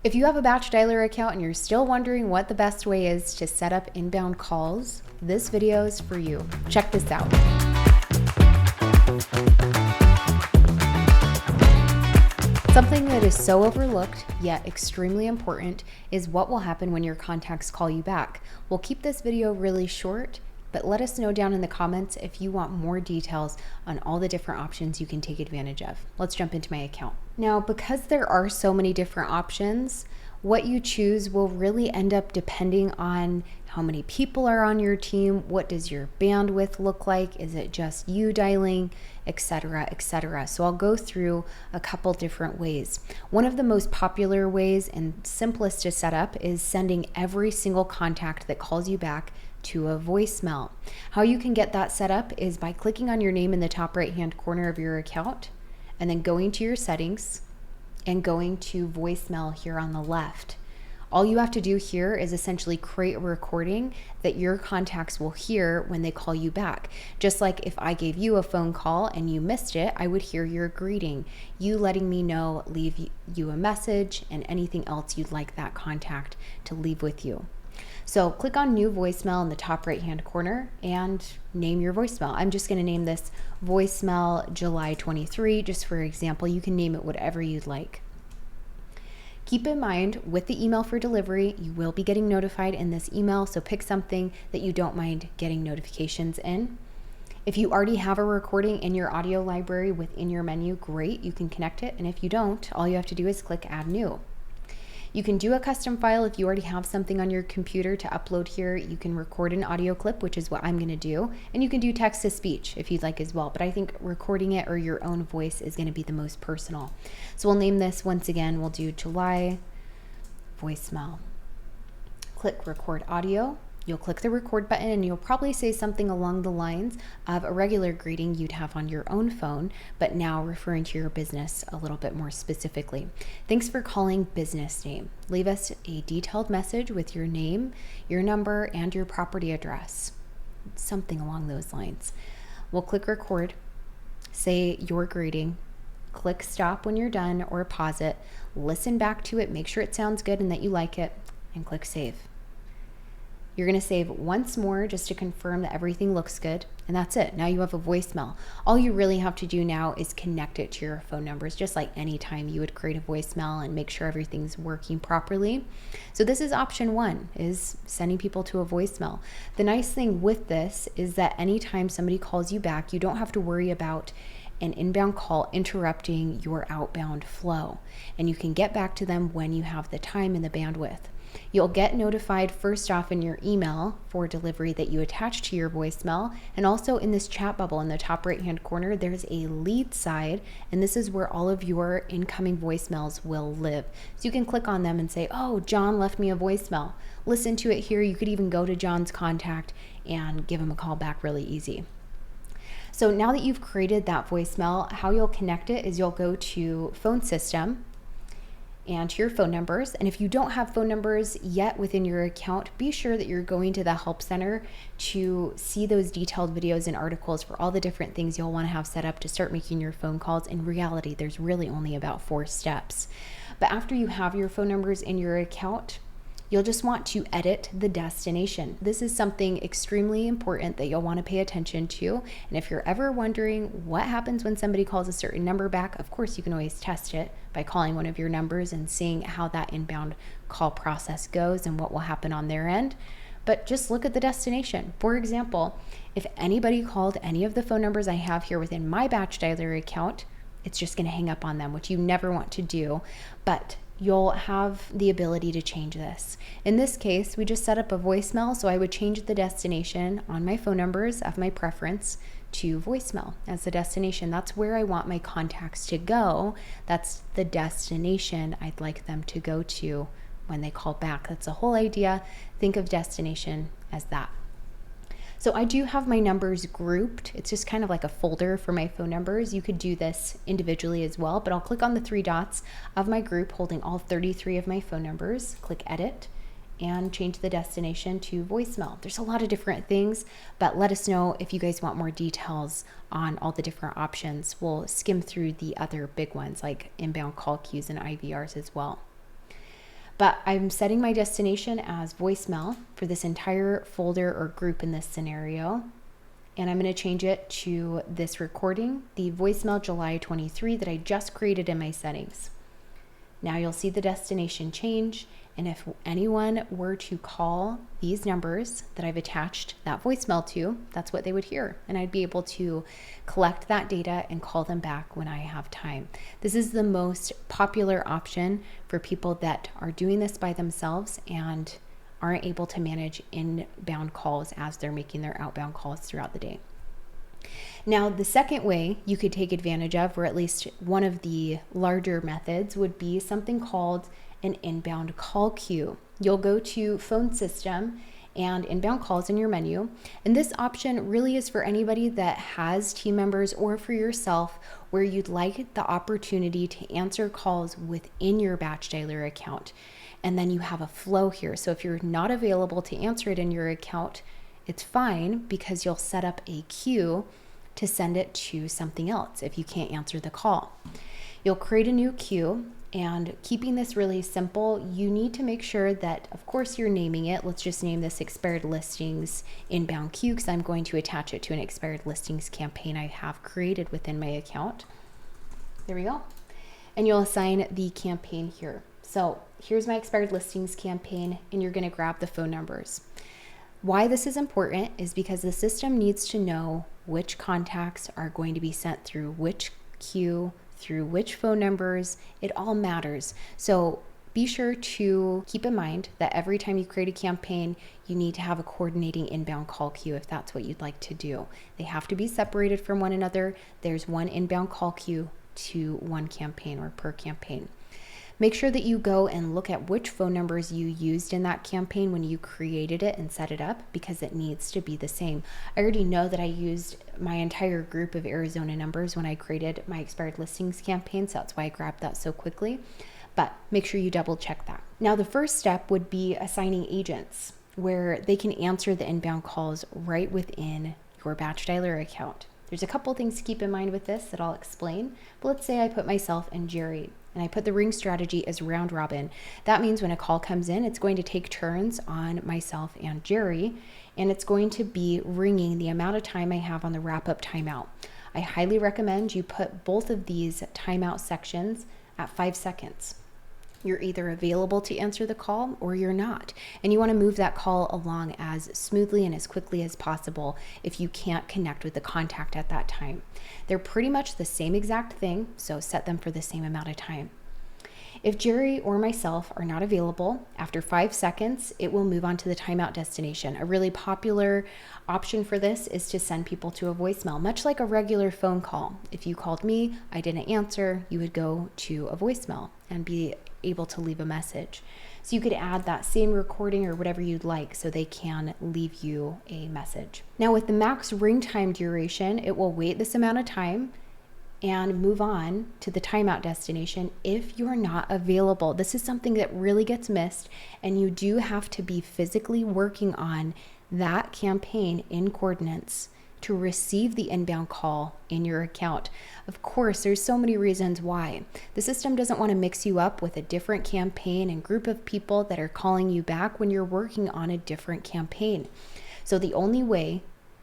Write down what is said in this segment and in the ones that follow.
If you have a Batch Dialer account and you're still wondering what the best way is to set up inbound calls, this video is for you. Check this out. Something that is so overlooked, yet extremely important, is what will happen when your contacts call you back. We'll keep this video really short, but let us know down in the comments if you want more details on all the different options you can take advantage of. Let's jump into my account. Now, because there are so many different options, what you choose will really end up depending on how many people are on your team, what does your bandwidth look like, is it just you dialing, etc., etc. So I'll go through a couple different ways. One of the most popular ways and simplest to set up is sending every single contact that calls you back to a voicemail. How you can get that set up is by clicking on your name in the top right hand corner of your account and then going to your settings and going to voicemail here on the left. All you have to do here is essentially create a recording that your contacts will hear when they call you back. Just like if I gave you a phone call and you missed it, I would hear your greeting, you letting me know, leave you a message, and anything else you'd like that contact to leave with you. So click on new voicemail in the top right hand corner and name your voicemail. I'm just going to name this voicemail July 23, just for example. You can name it whatever you'd like. Keep in mind, with the email for delivery, you will be getting notified in this email, so pick something that you don't mind getting notifications in. If you already have a recording in your audio library within your menu, great, you can connect it. And if you don't, all you have to do is click Add New. You can do a custom file if you already have something on your computer to upload here. You can record an audio clip, which is what I'm going to do. And you can do text to speech if you'd like as well. But I think recording it or your own voice is going to be the most personal. So we'll name this once again. We'll do July voicemail. Click record audio. You'll click the record button and you'll probably say something along the lines of a regular greeting you'd have on your own phone, but now referring to your business a little bit more specifically. Thanks for calling business name. Leave us a detailed message with your name, your number, and your property address. Something along those lines. We'll click record, say your greeting, click stop when you're done or pause it, listen back to it, make sure it sounds good and that you like it, and click save. You're going to save once more just to confirm that everything looks good, and that's it. Now you have a voicemail. All you really have to do now is connect it to your phone numbers, just like any time you would create a voicemail and make sure everything's working properly. So this is option one, is sending people to a voicemail. The nice thing with this is that anytime somebody calls you back, you don't have to worry about an inbound call interrupting your outbound flow, and you can get back to them when you have the time and the bandwidth. You'll get notified first off in your email for delivery that you attach to your voicemail, and also in this chat bubble in the top right hand corner there's a lead side, and this is where all of your incoming voicemails will live. So you can click on them and say, oh, John left me a voicemail. Listen to it here. You could even go to John's contact and give him a call back really easy. So now that you've created that voicemail, how you'll connect it is you'll go to phone system and to your phone numbers. And if you don't have phone numbers yet within your account, be sure that you're going to the help center to see those detailed videos and articles for all the different things you'll want to have set up to start making your phone calls. In reality, there's really only about 4 steps. But after you have your phone numbers in your account, you'll just want to edit the destination. This is something extremely important that you'll want to pay attention to. And if you're ever wondering what happens when somebody calls a certain number back, of course you can always test it by calling one of your numbers and seeing how that inbound call process goes and what will happen on their end. But just look at the destination. For example, if anybody called any of the phone numbers I have here within my Batch Dialer account, it's just going to hang up on them, which you never want to do. But you'll have the ability to change this. In this case, we just set up a voicemail, so I would change the destination on my phone numbers of my preference to voicemail as the destination. That's where I want my contacts to go. That's the destination I'd like them to go to when they call back. That's the whole idea. Think of destination as that. So I do have my numbers grouped. It's just kind of like a folder for my phone numbers. You could do this individually as well, but I'll click on the 3 dots of my group holding all 33 of my phone numbers, click edit, and change the destination to voicemail. There's a lot of different things, but let us know if you guys want more details on all the different options. We'll skim through the other big ones like inbound call queues and IVRs as well. But I'm setting my destination as voicemail for this entire folder or group in this scenario. And I'm going to change it to this recording, the voicemail July 23 that I just created in my settings. Now you'll see the destination change. And if anyone were to call these numbers that I've attached that voicemail to, that's what they would hear. And I'd be able to collect that data and call them back when I have time. This is the most popular option for people that are doing this by themselves and aren't able to manage inbound calls as they're making their outbound calls throughout the day. Now, the second way you could take advantage of, or at least one of the larger methods, would be something called an inbound call queue. You'll go to phone system and inbound calls in your menu. And this option really is for anybody that has team members or for yourself where you'd like the opportunity to answer calls within your Batch Dialer account. And then you have a flow here. So if you're not available to answer it in your account, it's fine because you'll set up a queue to send it to something else if you can't answer the call. You'll create a new queue, and keeping this really simple, you need to make sure that, of course, you're naming it. Let's just name this expired listings inbound queue because I'm going to attach it to an expired listings campaign I have created within my account. There we go. And you'll assign the campaign here. So here's my expired listings campaign, and you're going to grab the phone numbers. Why this is important is because the system needs to know which contacts are going to be sent through which queue, through which phone numbers. It all matters. So be sure to keep in mind that every time you create a campaign, you need to have a coordinating inbound call queue if that's what you'd like to do. They have to be separated from one another. There's one inbound call queue to one campaign or per campaign. Make sure that you go and look at which phone numbers you used in that campaign when you created it and set it up, because it needs to be the same. I already know that I used my entire group of Arizona numbers when I created my expired listings campaign, so that's why I grabbed that so quickly. But make sure you double check that. Now, the first step would be assigning agents where they can answer the inbound calls right within your Batch Dialer account. There's a couple things to keep in mind with this that I'll explain, but let's say I put myself and Jerry, and I put the ring strategy as round robin. That means when a call comes in, it's going to take turns on myself and Jerry, and it's going to be ringing the amount of time I have on the wrap-up timeout. I highly recommend you put both of these timeout sections at 5 seconds. You're either available to answer the call or you're not. And you want to move that call along as smoothly and as quickly as possible if you can't connect with the contact at that time. They're pretty much the same exact thing, so set them for the same amount of time. If Jerry or myself are not available, after 5 seconds, it will move on to the timeout destination. A really popular option for this is to send people to a voicemail, much like a regular phone call. If you called me, I didn't answer, you would go to a voicemail and be able to leave a message. So you could add that same recording or whatever you'd like so they can leave you a message. Now with the max ring time duration, it will wait this amount of time and move on to the timeout destination if you're not available. This is something that really gets missed, and you do have to be physically working on that campaign in coordinates to receive the inbound call in your account. Of course, there's so many reasons why. The system doesn't want to mix you up with a different campaign and group of people that are calling you back when you're working on a different campaign. So the only way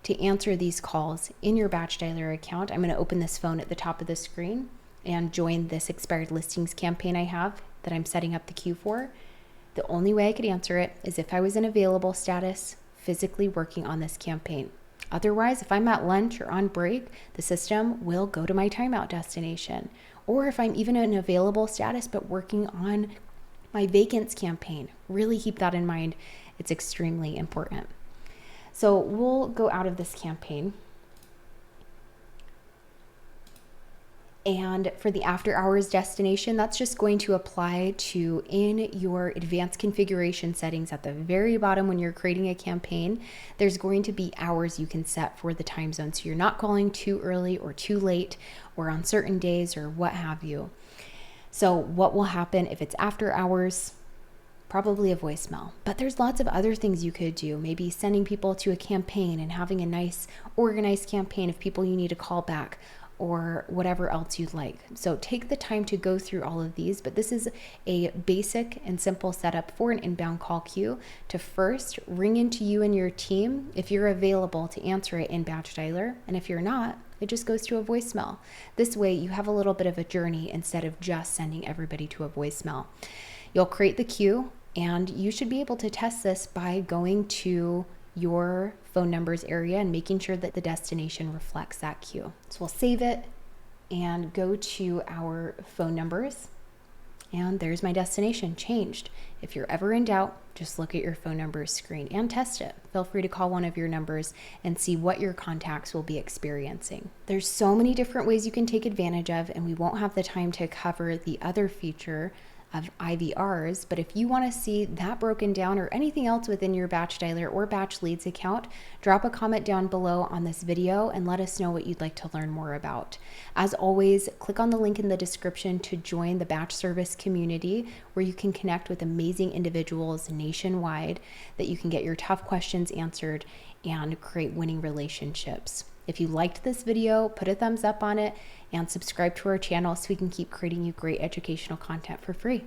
to answer these calls in your Batch Dialer account, I'm going to open this phone at the top of the screen and join this expired listings campaign I have that I'm setting up the queue for. The only way I could answer it is if I was in available status, physically working on this campaign. Otherwise, if I'm at lunch or on break, the system will go to my timeout destination. Or if I'm even in available status but working on my vacants campaign, really keep that in mind. It's extremely important. So we'll go out of this campaign. And for the after hours destination, that's just going to apply to in your advanced configuration settings at the very bottom when you're creating a campaign. There's going to be hours you can set for the time zone. So you're not calling too early or too late or on certain days or what have you. So what will happen if it's after hours? Probably a voicemail. But there's lots of other things you could do. Maybe sending people to a campaign and having a nice organized campaign of people you need to call back. or whatever else you'd like. So take the time to go through all of these, but this is a basic and simple setup for an inbound call queue to first ring into you and your team if you're available to answer it in Batch Dialer, and if you're not, it just goes to a voicemail. This way you have a little bit of a journey instead of just sending everybody to a voicemail. You'll create the queue, and you should be able to test this by going to your phone numbers area and making sure that the destination reflects that queue. So we'll save it and go to our phone numbers, and there's my destination changed. If you're ever in doubt, just look at your phone numbers screen and test it. Feel free to call one of your numbers and see what your contacts will be experiencing. There's so many different ways you can take advantage of, and we won't have the time to cover the other feature of IVRs, but if you want to see that broken down or anything else within your Batch Dialer or Batch Leads account, drop a comment down below on this video and let us know what you'd like to learn more about. As always, click on the link in the description to join the Batch Service community, where you can connect with amazing individuals nationwide that you can get your tough questions answered and create winning relationships. If you liked this video, put a thumbs up on it and subscribe to our channel so we can keep creating you great educational content for free.